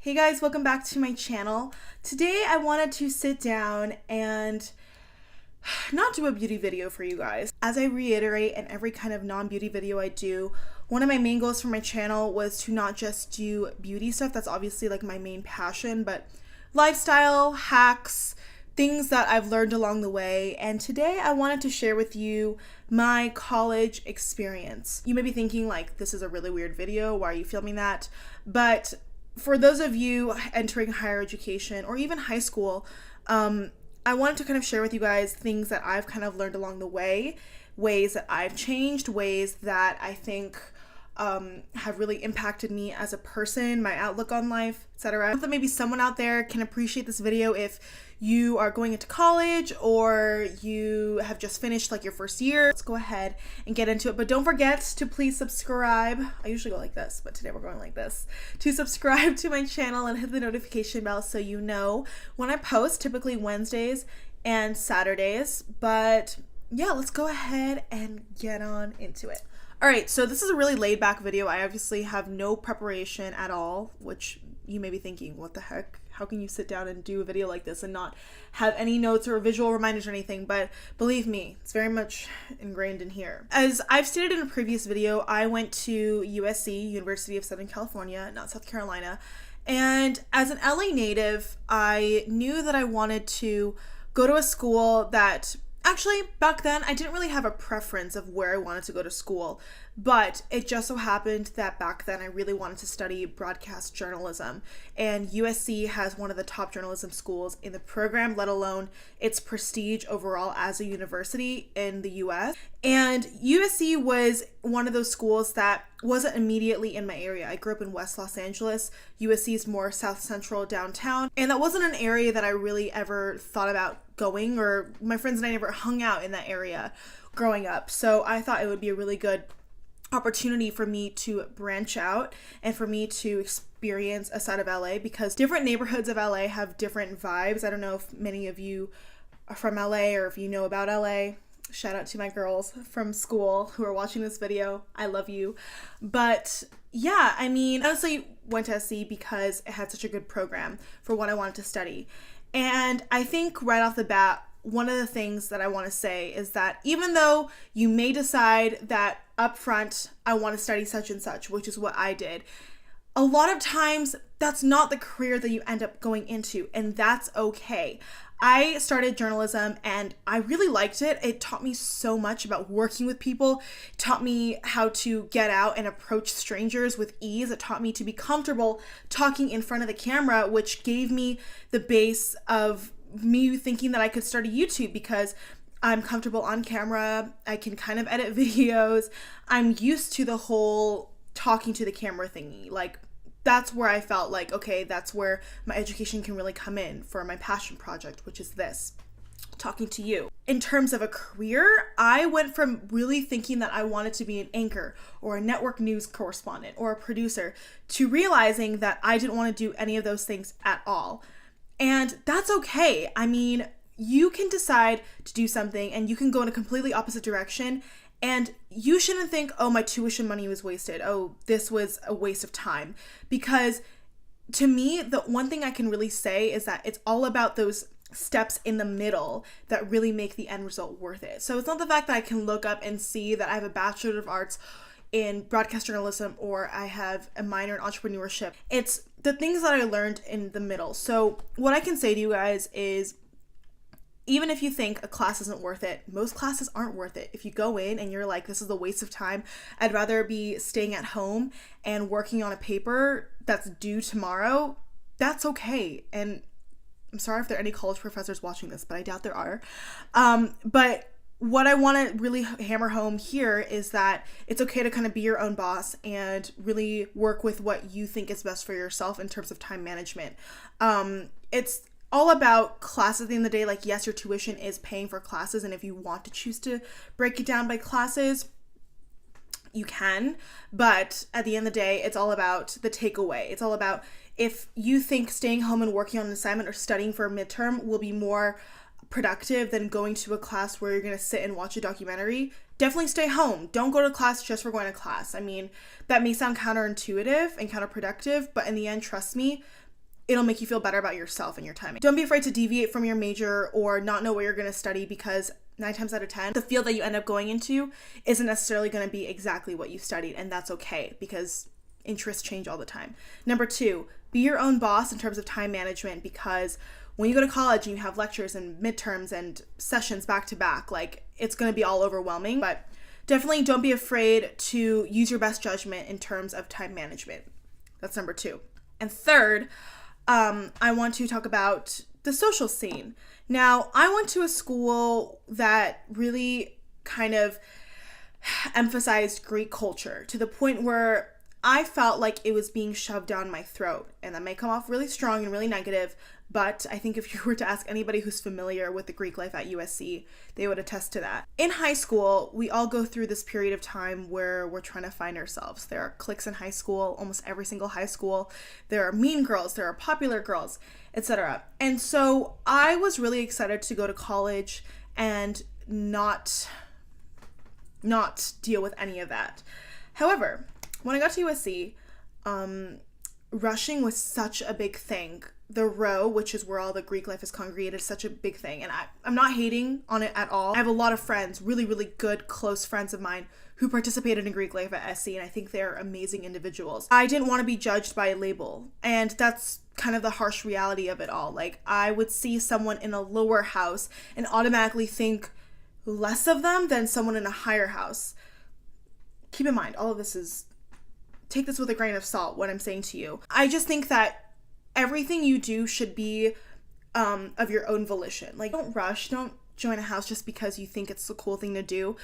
Hey guys, welcome back to my channel. Today I wanted to sit down and not do a beauty video for you guys. As I reiterate in every kind of non-beauty video I do, one of my main goals for my channel was to not just do beauty stuff, that's obviously like my main passion, but lifestyle, hacks, things that I've learned along the way. And today I wanted to share with you my college experience. You may be thinking like, this is a really weird video, why are you filming that? But for those of you entering higher education or even high school, I wanted to kind of share with you guys things that I've kind of learned along the way, ways that I've changed, ways that I think have really impacted me as a person, my outlook on life, etc. I hope that maybe someone out there can appreciate this video if you are going into college or you have just finished like your first year. Let's go ahead and get into it, but don't forget to please subscribe. I usually go like this, but today we're going like this. To subscribe to my channel and hit the notification bell so you know when I post, typically Wednesdays and Saturdays. But yeah, let's go ahead and get on into it. Alright, so this is a really laid back video. I obviously have no preparation at all, which you may be thinking, what the heck? How can you sit down and do a video like this and not have any notes or visual reminders or anything? But believe me, it's very much ingrained in here. As I've stated in a previous video, I went to USC, University of Southern California, not South Carolina. And as an LA native, I knew that I wanted to go to a school that actually, back then, I didn't really have a preference of where I wanted to go to school, but it just so happened that back then I really wanted to study broadcast journalism, and USC has one of the top journalism schools in the program, let alone its prestige overall as a university in the US. And USC was one of those schools that wasn't immediately in my area. I grew up in West Los Angeles. USC is more South Central downtown, and that wasn't an area that I really ever thought about going, or my friends and I never hung out in that area growing up. So I thought it would be a really good opportunity for me to branch out and for me to experience a side of LA, because different neighborhoods of LA have different vibes. I don't know if many of you are from LA or if you know about LA. Shout out to my girls from school who are watching this video. I love you. But yeah, I mean, I honestly went to SC because it had such a good program for what I wanted to study. And I think right off the bat, one of the things that I want to say is that even though you may decide that up front, I want to study such and such, which is what I did, a lot of times that's not the career that you end up going into, and that's okay. I started journalism and I really liked it. It taught me so much about working with people. It taught me how to get out and approach strangers with ease. It taught me to be comfortable talking in front of the camera, which gave me the base of me thinking that I could start a YouTube because I'm comfortable on camera. I can kind of edit videos. I'm used to the whole talking to the camera thingy. Like, that's where I felt like, okay, that's where my education can really come in for my passion project, which is this, talking to you. In terms of a career, I went from really thinking that I wanted to be an anchor or a network news correspondent or a producer to realizing that I didn't want to do any of those things at all. And that's okay. I mean, you can decide to do something and you can go in a completely opposite direction, and you shouldn't think, oh, my tuition money was wasted. Oh, this was a waste of time. Because to me, the one thing I can really say is that it's all about those steps in the middle that really make the end result worth it. So it's not the fact that I can look up and see that I have a Bachelor of Arts in broadcast journalism or I have a minor in entrepreneurship. It's the things that I learned in the middle. So what I can say to you guys is, even if you think a class isn't worth it, most classes aren't worth it. If you go in and you're like, this is a waste of time, I'd rather be staying at home and working on a paper that's due tomorrow, that's okay. And I'm sorry if there are any college professors watching this, but I doubt there are. But what I want to really hammer home here is that it's okay to kind of be your own boss and really work with what you think is best for yourself in terms of time management. It's all about classes at the end of the day. Like, yes, your tuition is paying for classes, and if you want to choose to break it down by classes, you can, but at the end of the day, it's all about the takeaway. It's all about, if you think staying home and working on an assignment or studying for a midterm will be more productive than going to a class where you're going to sit and watch a documentary, definitely stay home. Don't go to class just for going to class. I mean, that may sound counterintuitive and counterproductive, but in the end, trust me, it'll make you feel better about yourself and your timing. Don't be afraid to deviate from your major or not know what you're going to study, because 9 times out of 10, the field that you end up going into isn't necessarily going to be exactly what you studied, and that's okay because interests change all the time. Number 2, be your own boss in terms of time management, because when you go to college and you have lectures and midterms and sessions back to back, like, it's going to be all overwhelming. But definitely don't be afraid to use your best judgment in terms of time management. That's number 2. And third, I want to talk about the social scene. Now, I went to a school that really kind of emphasized Greek culture to the point where I felt like it was being shoved down my throat. And that may come off really strong and really negative, but I think if you were to ask anybody who's familiar with the Greek life at USC, they would attest to that. In high school, we all go through this period of time where we're trying to find ourselves. There are cliques in high school, almost every single high school. There are mean girls, there are popular girls, etc. And so I was really excited to go to college and not deal with any of that. However, when I got to USC, rushing was such a big thing. The row, which is where all the Greek life is congregated, is such a big thing. And I'm not hating on it at all. I have a lot of friends, really, really good, close friends of mine who participated in Greek life at SC, and I think they're amazing individuals. I didn't want to be judged by a label, and that's kind of the harsh reality of it all. Like, I would see someone in a lower house and automatically think less of them than someone in a higher house. Keep in mind, all of this is, take this with a grain of salt, what I'm saying to you. I just think that everything you do should be of your own volition. Like, don't rush, don't join a house just because you think it's the cool thing to do.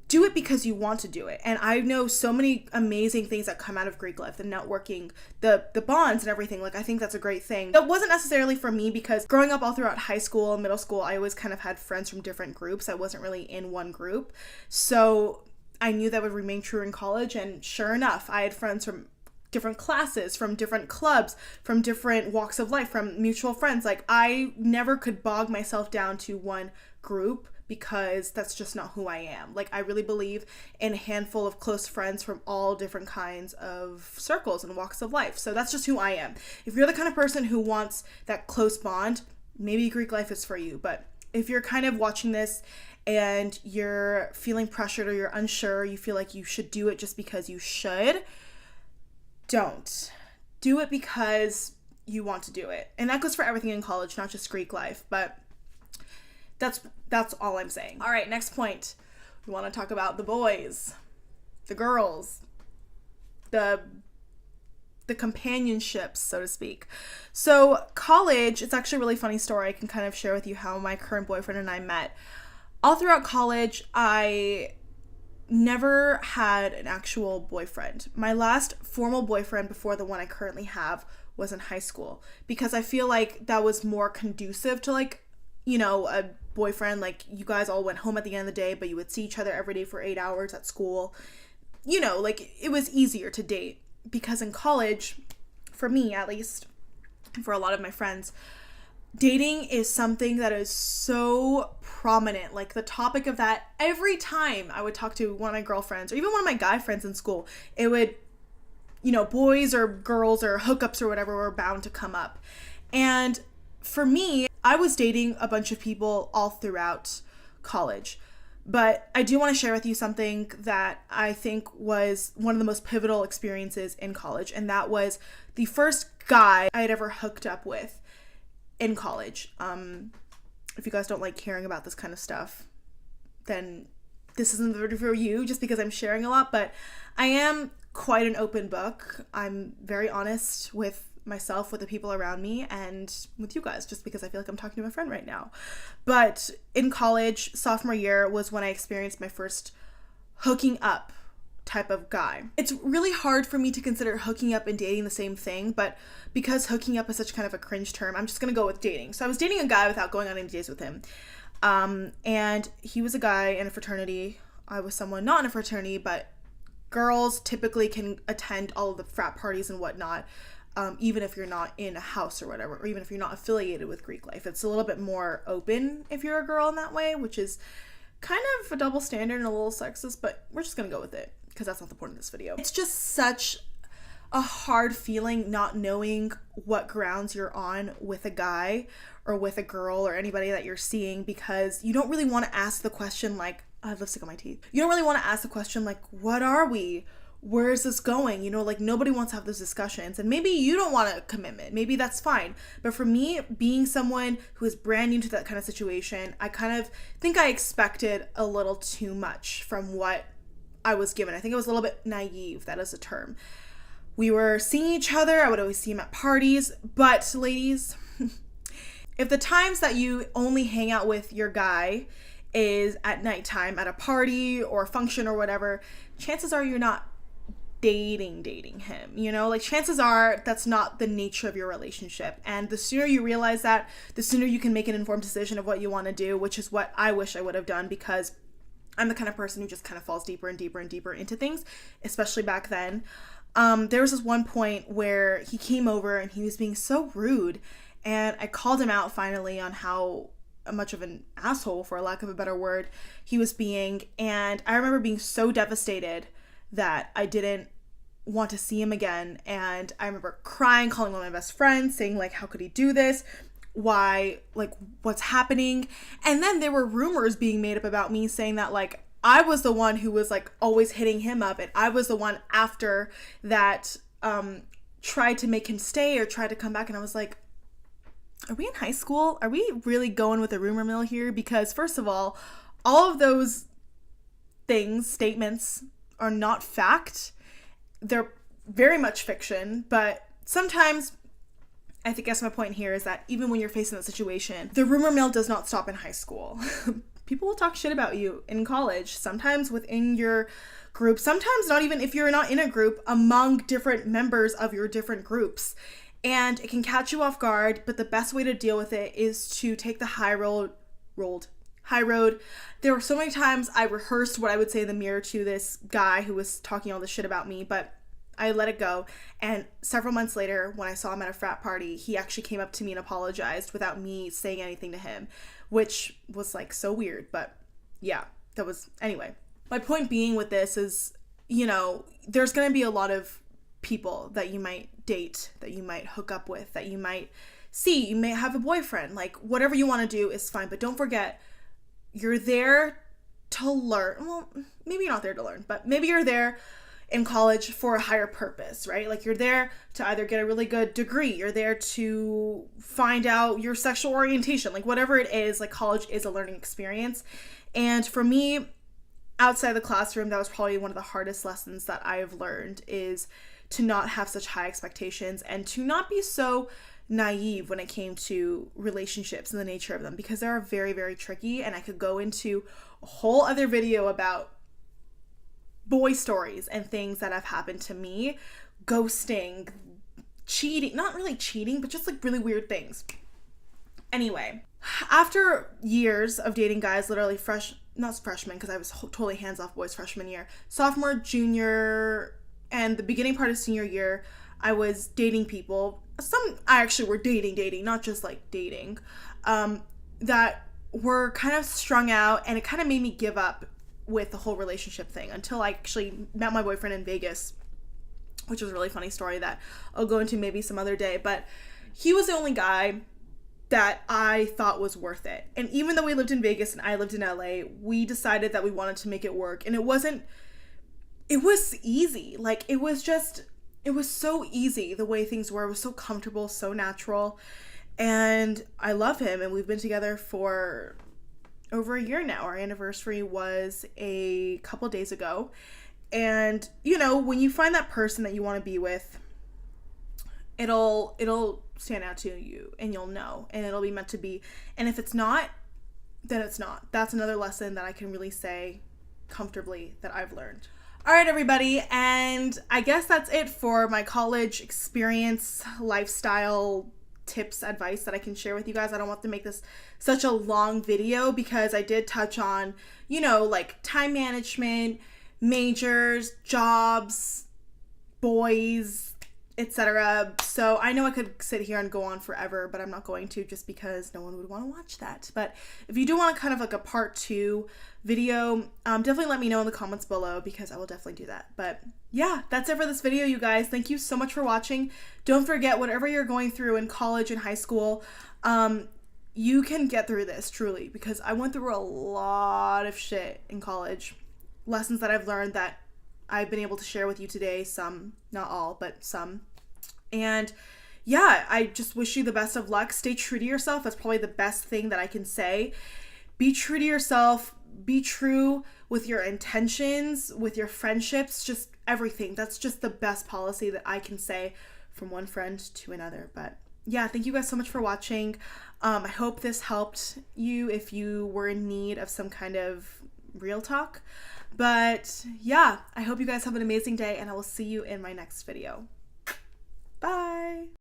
Do it because you want to do it. And I know so many amazing things that come out of Greek life, the networking, the bonds and everything. Like, I think that's a great thing. That wasn't necessarily for me because growing up all throughout high school and middle school, I always kind of had friends from different groups. I wasn't really in one group. So I knew that would remain true in college. And sure enough, I had friends from different classes, from different clubs, from different walks of life, from mutual friends. Like, I never could bog myself down to one group because that's just not who I am. Like, I really believe in a handful of close friends from all different kinds of circles and walks of life. So that's just who I am. If you're the kind of person who wants that close bond, maybe Greek life is for you. But if you're kind of watching this and you're feeling pressured or you're unsure, you feel like you should do it just because you should, don't. Do it because you want to do it. And that goes for everything in college, not just Greek life, but that's all I'm saying. All right, next point. We want to talk about the boys, the girls, the companionships, so to speak. So college, it's actually a really funny story. I can kind of share with you how my current boyfriend and I met. All throughout college, I never had an actual boyfriend. My last formal boyfriend before the one I currently have was in high school, because I feel like that was more conducive to, like, you know, a boyfriend. Like, you guys all went home at the end of the day, but you would see each other every day for 8 hours at school. You know, like, it was easier to date. Because in college, for me at least, and for a lot of my friends, dating is something that is so prominent. Like, the topic of that, every time I would talk to one of my girlfriends or even one of my guy friends in school, it would, you know, boys or girls or hookups or whatever were bound to come up. And for me, I was dating a bunch of people all throughout college. But I do want to share with you something that I think was one of the most pivotal experiences in college. And that was the first guy I had ever hooked up with in college. If you guys don't like hearing about this kind of stuff, then this isn't the video for you, just because I'm sharing a lot. But I am quite an open book. I'm very honest with myself, with the people around me, and with you guys, just because I feel like I'm talking to my friend right now. But in college, sophomore year was when I experienced my first hooking up type of guy. It's really hard for me to consider hooking up and dating the same thing, but because hooking up is such kind of a cringe term, I'm just gonna go with dating. So I was dating a guy without going on any dates with him. And he was a guy in a fraternity. I was someone not in a fraternity, but girls typically can attend all of the frat parties and whatnot. Even if you're not in a house or whatever, or even if you're not affiliated with Greek life. It's a little bit more open if you're a girl in that way, which is kind of a double standard and a little sexist, but we're just gonna go with it because that's not the point of this video. It's just such a hard feeling not knowing what grounds you're on with a guy or with a girl or anybody that you're seeing, because you don't really want to ask the question like, I have lipstick on my teeth. You don't really want to ask the question like, what are we? Where is this going? You know, like nobody wants to have those discussions, and maybe you don't want a commitment. Maybe that's fine. But for me, being someone who is brand new to that kind of situation, I kind of think I expected a little too much from what I was given. I think it was a little bit naive. That is a term. We were seeing each other. I would always see him at parties. But ladies, if the times that you only hang out with your guy is at nighttime at a party or a function or whatever, chances are you're not dating him, you know, like chances are that's not the nature of your relationship. And the sooner you realize that, the sooner you can make an informed decision of what you want to do, which is what I wish I would have done, because I'm the kind of person who just kind of falls deeper and deeper and deeper into things, especially back then. There was this one point where he came over and he was being so rude, and I called him out finally on how much of an asshole, for lack of a better word, he was being. And I remember being so devastated that I didn't want to see him again. And I remember crying, calling one of my best friends, saying like, how could he do this? Why, like, what's happening? And then there were rumors being made up about me saying that like I was the one who was like always hitting him up, and I was the one after that tried to make him stay or tried to come back. And I was like, are we in high school? Are we really going with the rumor mill here? Because first of all of those statements are not fact. They're very much fiction, but sometimes I guess my point here is that even when you're facing that situation, the rumor mill does not stop in high school. People will talk shit about you in college, sometimes within your group, sometimes not even if you're not in a group, among different members of your different groups. And it can catch you off guard, but the best way to deal with it is to take the high road. There were so many times I rehearsed what I would say in the mirror to this guy who was talking all this shit about me, but I let it go. And several months later, when I saw him at a frat party, he actually came up to me and apologized without me saying anything to him, which was like so weird. But yeah, anyway. My point being with this is, you know, there's going to be a lot of people that you might date, that you might hook up with, that you might see. You may have a boyfriend. Like, whatever you want to do is fine, but don't forget, you're there to learn. Well, maybe you're not there to learn, but maybe you're there in college for a higher purpose, right? Like, you're there to either get a really good degree, you're there to find out your sexual orientation, like whatever it is. Like, college is a learning experience. And for me, outside the classroom, that was probably one of the hardest lessons that I've learned, is to not have such high expectations and to not be so naive when it came to relationships and the nature of them, because they are very, very tricky. And I could go into a whole other video about boy stories and things that have happened to me, ghosting, cheating, not really cheating, but just like really weird things. Anyway, after years of dating guys, literally not freshman, because I was totally hands off boys freshman year, sophomore, junior, and the beginning part of senior year, I was dating people. Some I actually were dating, not just like dating, that were kind of strung out, and it kind of made me give up with the whole relationship thing until I actually met my boyfriend in Vegas, which was a really funny story that I'll go into maybe some other day. But he was the only guy that I thought was worth it. And even though we lived in Vegas and I lived in LA, we decided that we wanted to make it work. And it was easy. Like, it was so easy the way things were. It was so comfortable, so natural. And I love him, and we've been together for over a year now. Our anniversary was a couple days ago. And, you know, when you find that person that you want to be with, it'll stand out to you, and you'll know, and it'll be meant to be. And if it's not, then it's not. That's another lesson that I can really say comfortably that I've learned. All right, everybody, and I guess that's it for my college experience, lifestyle tips, advice that I can share with you guys. I don't want to make this such a long video, because I did touch on, you know, like time management, majors, jobs, boys, etc. So I know I could sit here and go on forever, but I'm not going to, just because no one would want to watch that. But if you do want kind of like a part 2 video, definitely let me know in the comments below, because I will definitely do that. But yeah, that's it for this video, you guys. Thank you so much for watching. Don't forget, whatever you're going through in college and high school, you can get through this, truly, because I went through a lot of shit in college. Lessons that I've learned that I've been able to share with you today, some, not all, but some. And yeah, I just wish you the best of luck. Stay true to yourself. That's probably the best thing that I can say. Be true to yourself. Be true with your intentions, with your friendships, just everything. That's just the best policy that I can say from one friend to another. But yeah, thank you guys so much for watching. I hope this helped you if you were in need of some kind of real talk. But yeah, I hope you guys have an amazing day, and I will see you in my next video. Bye!